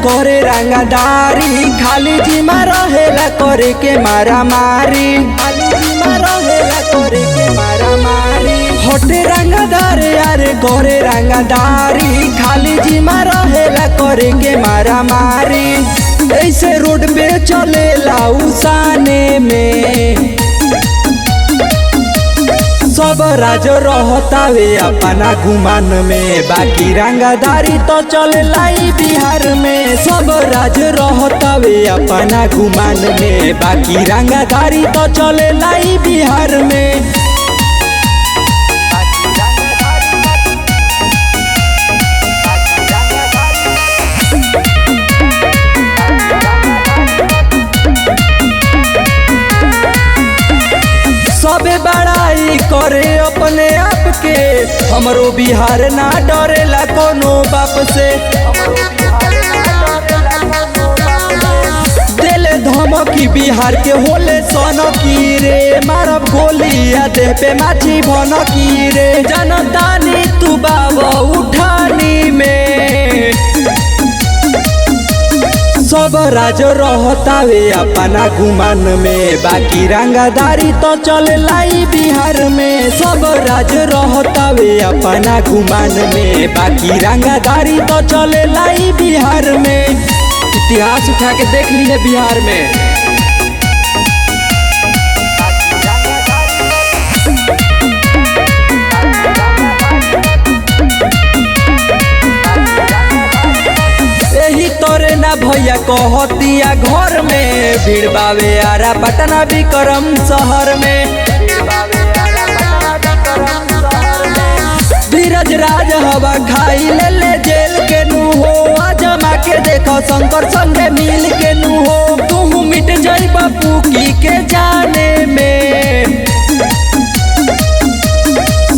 करे रंगदारी, खाली जिमा रहेला करे के मारा मारी, खाली जिमा रहेला करे के मारा मारी। हटे रंगदार यार करे रंगदारी, खाली जिमा रहेला करे के मारा मारी। ऐसे रोड पे चलेला उसाने में सब राज रहतावे अपना गुमान में, बाकी रंगदारी तो चलेला बिहार में। सब राज रहतावे अपना गुमान में, बाकी रंगदारी तो चलेला बिहार में। सबे बड़ाई करे अपने आप के, हमरो बिहार ना डरेला कोनो बाप से। दिल धमकी बिहार के होले सनकी रे, मारब गोलिया देह पे माछी भनकी रे। जनतानी तू बाबा उठानी में सब राज रहतावे अपना गुमान में, बाकी रंगदारी तो चलेला बिहार में। सब राज रहतावे अपना गुमान में, बाकी रंगदारी तो चलेला बिहार में। इतिहास उठा के देख लीजिए बिहार में। तोरे ना भैया कहतिया घर में, भीड़ बावे आरा पटना विक्रम शहर में। धीरज राज हवा खाई ले जेल के नु हो, जमा के देखो शंकर संगे मिल के नु हो। तू मिट जाई बापू की के जाने में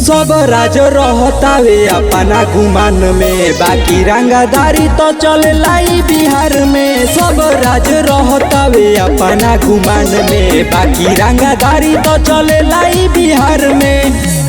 सब राज रहतावे अपना गुमान में, बाकी रंगदारी तो चलेला बिहार में। सब राज रहतावे अपना गुमान में, बाकी रंगदारी तो चलेला बिहार में।